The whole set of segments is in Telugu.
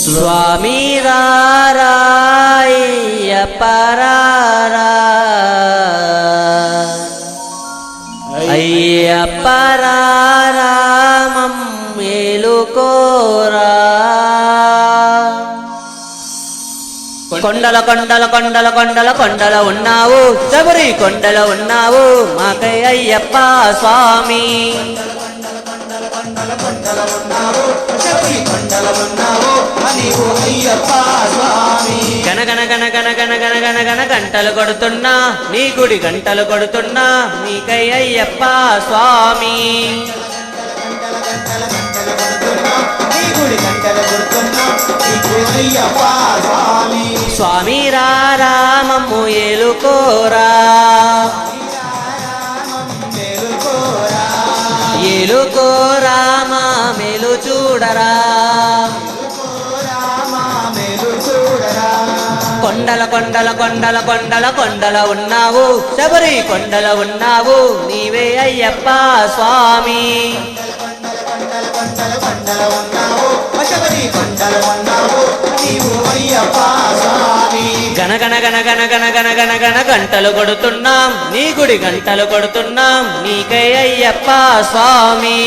స్వామి రారాయ్యప్ప రారా అయ్యప్ప రారా మమ్మేలుకోరా కొండల కొండల కొండల కొండల కొండల ఉన్నావు శబరి కొండల ఉన్నావు మాకై అయ్యప్ప స్వామి గన గన గన గన గన గన గన గన గంటలు కొడుతున్నా నీ గుడి గంటలు కొడుతున్నా నీకై అయ్యప్ప స్వామి స్వామి రారా మమ్ము ఏలుకోరా ఏలుకోరా మా మేలు చూడరా కొండల కొండల కొండల కొండల కొండల ఉన్నావు శబరి కొండల ఉన్నావు నీవే అయ్యప్ప స్వామి గన గన గన గన గన గన గన గన గంటలు కొడుతున్నాం నీ గుడి గంటలు కొడుతున్నాం నీకై అయ్యప్ప స్వామి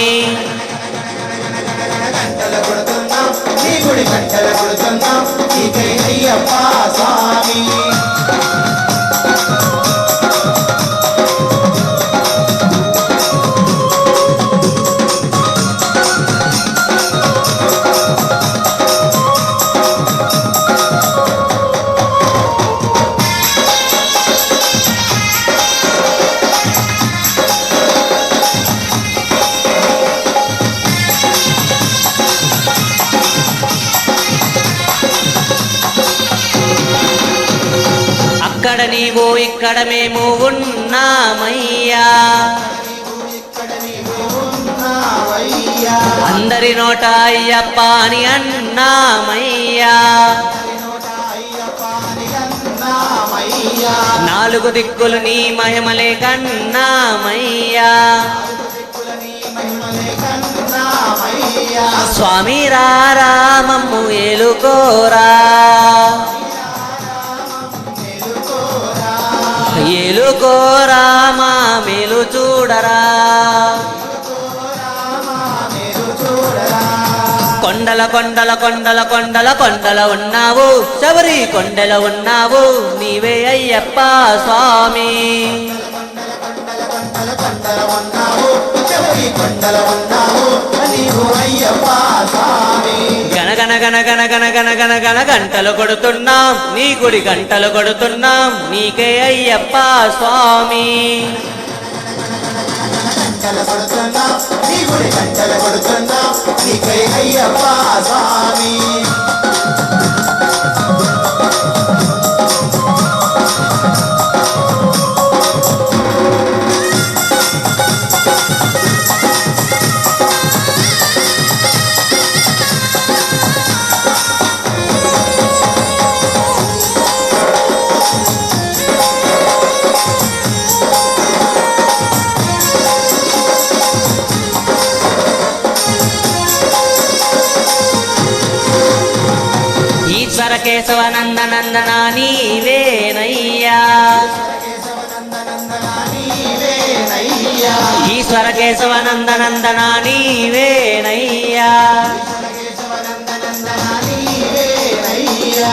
అక్కడ నీవు ఇక్కడ మేము ఉన్నామయ్యా అందరి నోట అయ్యప్ప అని అన్నామయ్యా నాలుగు దిక్కులు నీ మహిమలే కన్నామయ్యా స్వామి రారా మమ్ము ఏలుకోరా ఏలుకోరా మా మేలు చూడరా కొండల కొండల కొండల కొండల కొండల ఉన్నావు శబరి కొండల ఉన్నావు నీవే అయ్యప్ప స్వామి గన గన గన గన గన గన గన గన గంటలు కొడుతున్నాం నీ గుడి గంటలు కొడుతున్నాం నీకే అయ్యప్ప స్వామి ఈశ్వర కేశవ నందనందన నీవేనయ్యా ఈశ్వర కేశవ నందనందన నీవేనయ్యా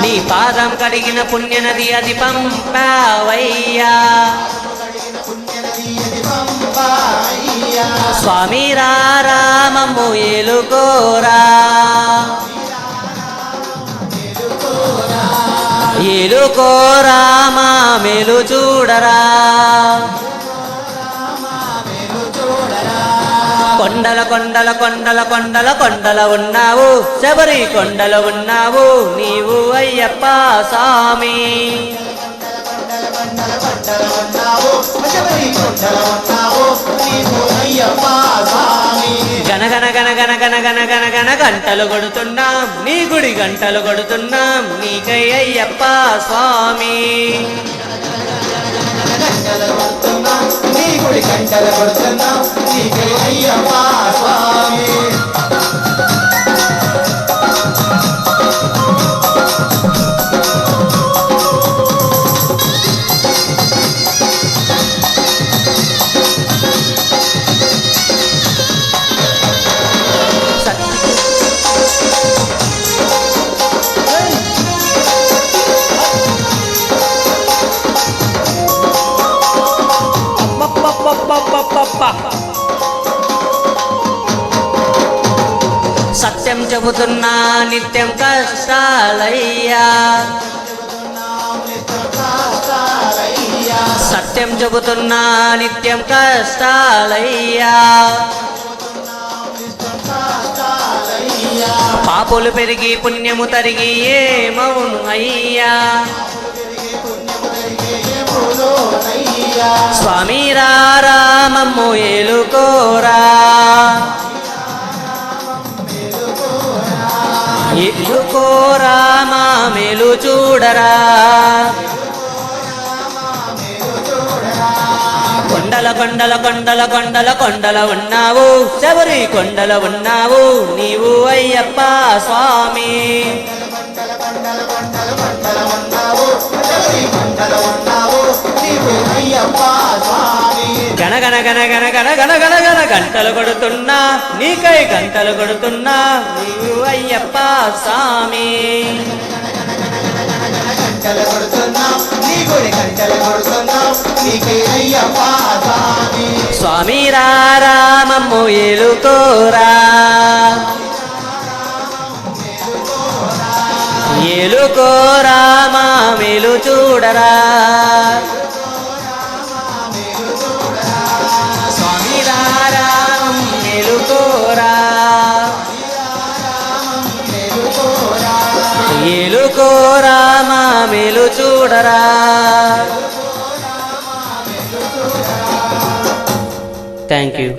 నీ పాదం కడిగిన పుణ్యనది అది పంపావయ్యా స్వామి రారా మమ్ము ఏలుకోరా ఏలుకోరా మా మేలు చూడరా కొండల కొండల కొండల కొండల కొండల ఉన్నావు శబరి కొండల ఉన్నావు నీవు అయ్యప్ప స్వామి గన గన గన గన గన గన గన గన గంటలు కొడుతున్నాం నీ గుడి గంటలు కొడుతున్నాం నీకై అయ్యప్ప స్వామి సత్యం చెబుతున్నా నిత్యం కష్టాలయ్యా సత్యం చెబుతున్నా నిత్యం కష్టాలయ్యా పాపులు పెరిగి పుణ్యము తరిగి ఏమవును అయ్యా స్వామి రామమ్ము ఏలుకోరా ఏలుకోరా మా మేలు చూడరా కొండల కొండల కొండల కొండల కొండల ఉన్నావు శబరి కొండల ఉన్నావు నీవు అయ్యప్ప స్వామి గణ గణ గణ గణ గణ గణ గణ గణ గంటలు కొడుతున్నా నీకై గంటలు కొడుతున్నా నీవు అయ్యప్ప స్వామి స్వామి రామమ్ము ఏలుకోరా ఏలుకోరా మా మేలు చూడరా స్వామి రామం ఏలుకోరా ఏలుకోరా మా మేలు చూడరా థ్యాంక్ యూ